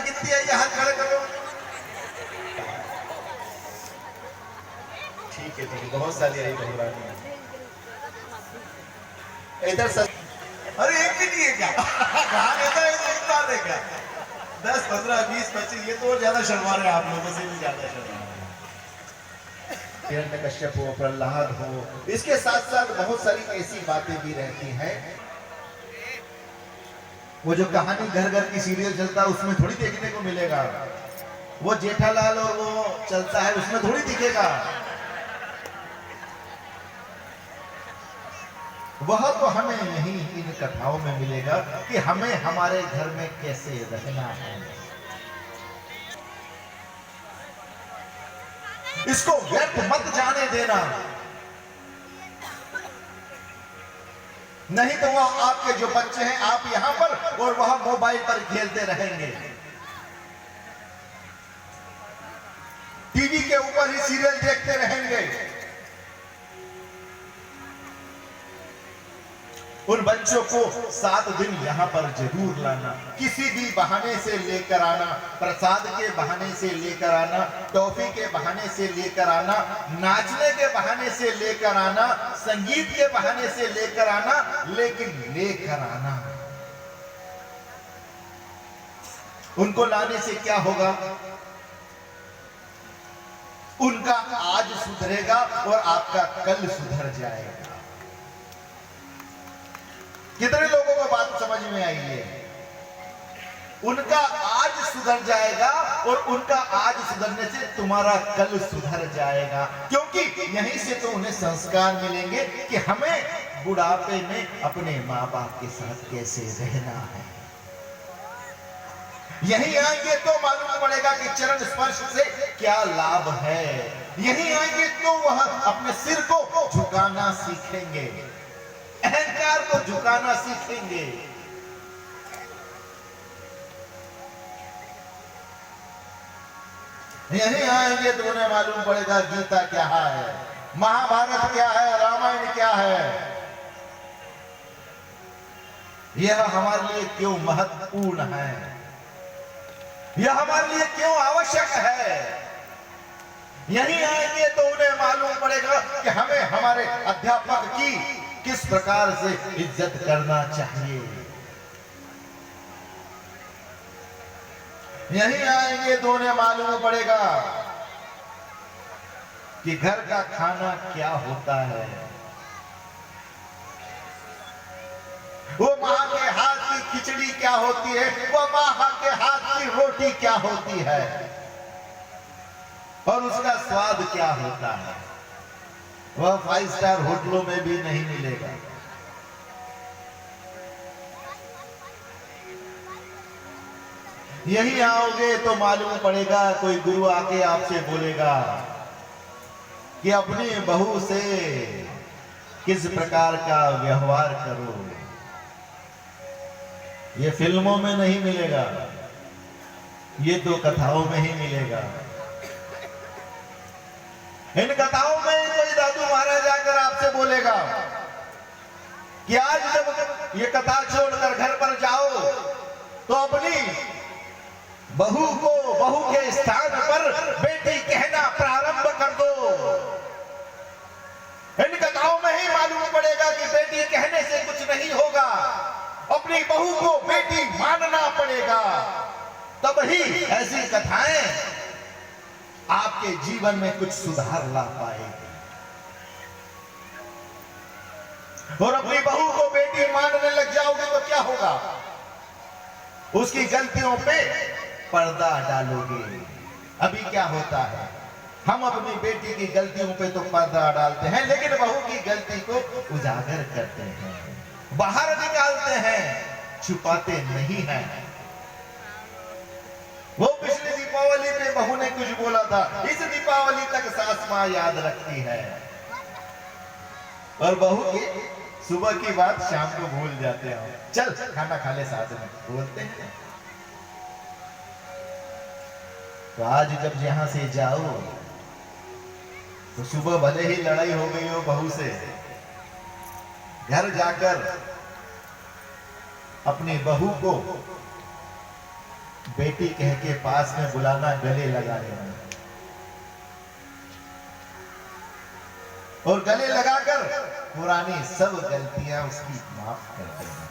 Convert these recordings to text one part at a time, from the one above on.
कितनी आई है, हाथ खड़े करो। ठीक है, बहुत सारी आई बहुरानी। इधर अरे एक भी नहीं है क्या? कहाँ लेता है इतना है क्या? 10, 15, 20, 25, ये तो ज्यादा शर्मा रहे आप लोगों से भी ज्यादा शर्मा रहे। हिरण्यकश्यप हो, प्रहलाद हो, इसके साथ साथ बहुत सारी ऐसी बातें भी रहती हैं। वो जो कहानी घर घर की सीरियल चलता है उसमें थोड़ी देखने को मिलेगा। वो जेठालाल और वो चलता है उसमें थोड़ी दिखेगा। वह तो हमें यही इन कथाओं में मिलेगा कि हमें हमारे घर में कैसे रहना है। इसको व्यर्थ मत जाने देना, नहीं तो वह आपके जो बच्चे हैं आप यहां पर और वह मोबाइल पर खेलते रहेंगे, टीवी के ऊपर ही सीरियल देखते रहेंगे। उन बच्चों को 7 दिन यहां पर जरूर लाना, किसी भी बहाने से लेकर आना, प्रसाद के बहाने से लेकर आना, टॉफी के बहाने से लेकर आना, नाचने के बहाने से लेकर आना, संगीत के बहाने से लेकर आना, लेकिन लेकर आना। उनको लाने से क्या होगा? उनका आज सुधरेगा और आपका कल सुधर जाएगा। कितने लोगों को बात समझ में आई है? उनका आज सुधर जाएगा और उनका आज सुधरने से तुम्हारा कल सुधर जाएगा, क्योंकि यहीं से तो उन्हें संस्कार मिलेंगे कि हमें बुढ़ापे में अपने माँ बाप के साथ कैसे रहना है। यहीं आएंगे तो मालूम पड़ेगा कि चरण स्पर्श से क्या लाभ है। यहीं आएंगे तो वह अपने सिर को झुकाना सीखेंगे, अहंकार को झुकाना सीखेंगे। यहीं आएंगे तो उन्हें मालूम पड़ेगा गीता क्या है, महाभारत क्या है, रामायण क्या है, यह हमारे लिए क्यों महत्वपूर्ण है, यह हमारे लिए क्यों आवश्यक है। यहीं आएंगे तो उन्हें मालूम पड़ेगा कि हमें हमारे अध्यापक की किस प्रकार से इज्जत करना चाहिए। यहीं आएंगे तो उन्हें मालूम पड़ेगा कि घर का खाना क्या होता है, वो मां के हाथ की खिचड़ी क्या होती है, वो मां के हाथ की रोटी क्या होती है और उसका स्वाद क्या होता है। वह 5 स्टार होटलों में भी नहीं मिलेगा। यहीं आओगे तो मालूम पड़ेगा, कोई गुरु आके आपसे बोलेगा कि अपनी बहू से किस प्रकार का व्यवहार करो। ये फिल्मों में नहीं मिलेगा, ये तो कथाओं में ही मिलेगा। इन कथाओं में कोई दादू महाराज आकर आपसे बोलेगा कि आज जब ये कथा छोड़कर घर पर जाओ तो अपनी बहू को बहू के स्थान पर बेटी कहना प्रारंभ कर दो। इन कथाओं में ही मालूम पड़ेगा कि बेटी कहने से कुछ नहीं होगा, अपनी बहू को बेटी मानना पड़ेगा। तब ही ऐसी कथाएं आपके जीवन में कुछ सुधार ला पाएगी। और अपनी बहू को बेटी मानने लग जाओगे तो क्या होगा? उसकी गलतियों पे पर्दा डालोगे। अभी क्या होता है, हम अपनी बेटी की गलतियों पे तो पर्दा डालते हैं, लेकिन बहू की गलती को उजागर करते हैं, बाहर निकालते हैं, छुपाते नहीं हैं। वो पिछली दीपावली पे बहू ने कुछ बोला था, इस दीपावली तक सास मां याद रखती है, और बहू की सुबह की बात शाम को भूल जाते हैं। चल खाना खा ले साथ में बोलते हैं। तो आज जब यहां से जाओ तो सुबह भले ही लड़ाई हो गई हो बहू से, घर जाकर अपनी बहू को बेटी कह के पास में बुलाना, गले लगा लेना, और गले लगाकर पुरानी सब गलतियां उसकी माफ कर देना।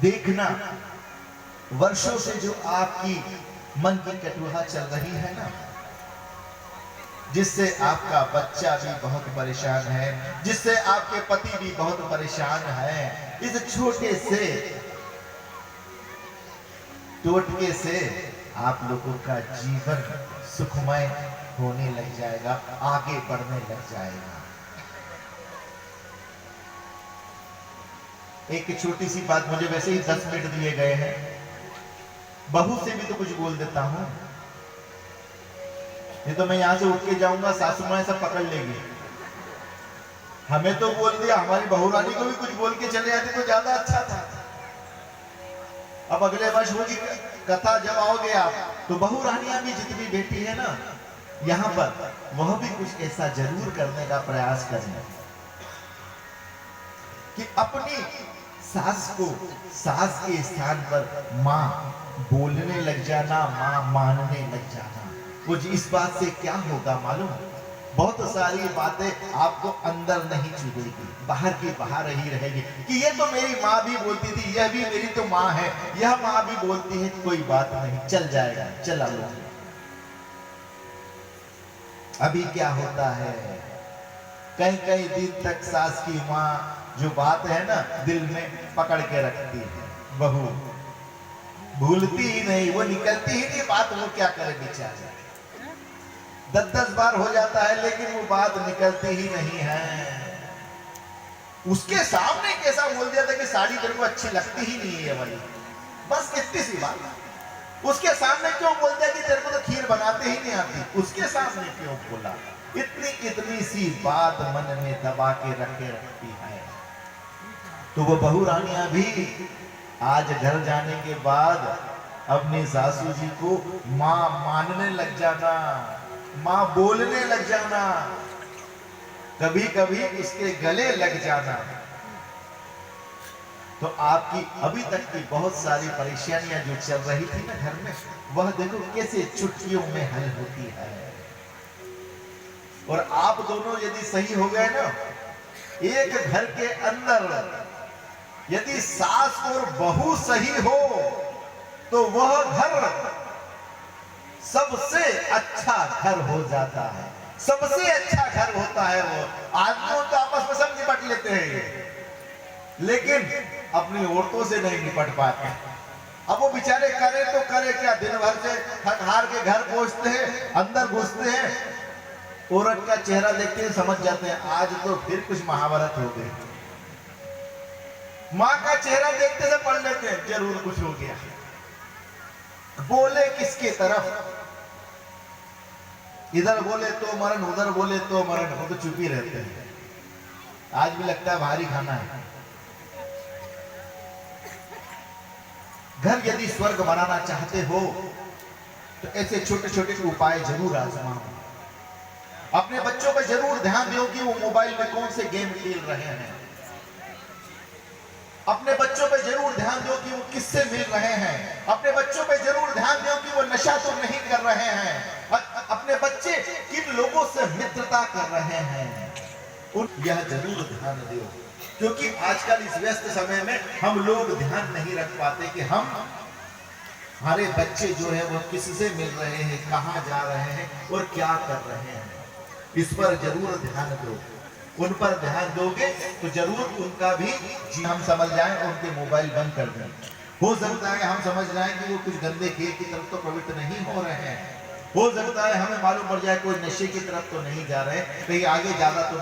देखना, वर्षों से जो आपकी मन की कटुहा चल रही है ना, जिससे आपका बच्चा भी बहुत परेशान है, जिससे आपके पति भी बहुत परेशान है, इस छोटे से टोटके से आप लोगों का जीवन सुखमय होने लग जाएगा, आगे बढ़ने लग जाएगा। एक छोटी सी बात, मुझे वैसे ही 10 मिनट दिए गए हैं, बहू से भी तो कुछ बोल देता हूं, नहीं तो मैं यहां से उठ के जाऊंगा, सासू मां सब पकड़ लेगी। हमें तो बोल दिया, हमारी बहू रानी को भी कुछ बोल के चले जाते तो ज्यादा अच्छा था। अब अगले वर्ष होगी कथा, जब आओगे आप तो बहू रानियां भी जितनी बेटी है ना यहाँ पर, वह भी कुछ ऐसा जरूर करने का प्रयास करें कि अपनी सास को सास के स्थान पर मां बोलने लग जाना, मां मानने लग जाना। वो इस बात से क्या होगा मालूम? बहुत सारी बातें आपको अंदर नहीं चुभेगी, बाहर की बाहर ही रहेगी कि ये तो मेरी माँ भी बोलती थी, यह भी मेरी तो माँ है, यह माँ भी बोलती है, कोई बात नहीं, चल जाएगा, चला लो। अभी क्या होता है, कई कई दिन तक सास की माँ जो बात है ना दिल में पकड़ के रखती है, बहू भूलती ही नहीं, वो निकलती ही नहीं बात, वो क्या करे बेचारा, 10-10 बार हो जाता है लेकिन वो बात निकलती ही नहीं है। उसके सामने कैसा बोल दिया था कि साड़ी तेरे को अच्छी लगती ही नहीं है वाली, बस इतनी सी बात। उसके सामने क्यों बोल दिया कि तेरे को तो खीर बनाते ही नहीं आती, उसके सामने क्यों बोला? इतनी सी बात मन में दबा के रखे रखती है। तो वो बहू रानियां भी आज घर जाने के बाद अपनी सासू जी को मां मानने लग जाना, मां बोलने लग जाना, कभी कभी उसके गले लग जाना। तो आपकी अभी तक की बहुत सारी परेशानियां जो चल रही थी ना घर में, वह देखो कैसे चुटकियों में हल होती है। और आप दोनों यदि सही हो गए ना, एक घर के अंदर यदि सास और बहू सही हो तो वह घर सबसे अच्छा घर हो जाता है, सबसे अच्छा घर होता है। वो आदमियों तो आपस में सब निपट लेते हैं लेकिन अपनी औरतों से नहीं निपट पाते। अब वो बेचारे करे तो करे क्या, दिन भर से थक हार के घर पहुंचते हैं, अंदर घुसते हैं, औरत का चेहरा देखते हैं समझ जाते हैं आज तो फिर कुछ महाभारत हो गई। माँ का चेहरा देखते से पढ़ लेते हैं जरूर कुछ हो गया। बोले किसके तरफ, इधर बोले तो मरण, उधर बोले तो मरण, वो तो चुप ही रहते हैं। आज भी लगता है भारी खाना है। घर यदि स्वर्ग बनाना चाहते हो तो ऐसे छोटे छोटे उपाय जरूर आजमाओ। अपने बच्चों पर जरूर ध्यान दो कि वो मोबाइल में कौन से गेम खेल रहे हैं। अपने बच्चों पे जरूर ध्यान दो कि वो किससे मिल रहे हैं। अपने बच्चों पे जरूर ध्यान दो कि वो नशा तो नहीं कर रहे हैं। अपने बच्चे किन लोगों से मित्रता कर रहे हैं, उन यह जरूर ध्यान दो। क्योंकि आजकल इस व्यस्त समय में हम लोग ध्यान नहीं रख पाते कि हमारे बच्चे जो है वो किससे मिल रहे हैं, कहाँ जा रहे हैं और क्या कर रहे हैं। इस पर जरूर ध्यान दो। उन पर ध्यान दोगे तो जरूर उनका भी जी हम समझ जाएं और उनके मोबाइल बंद कर दें। हो सकता है हम समझ जाएं कि वो कुछ गंदे खेल की तरफ तो प्रवृत्त नहीं हो रहे हैं। हो सकता है हमें मालूम पड़ जाए कोई नशे की तरफ तो नहीं जा रहे, कहीं आगे ज्यादा तो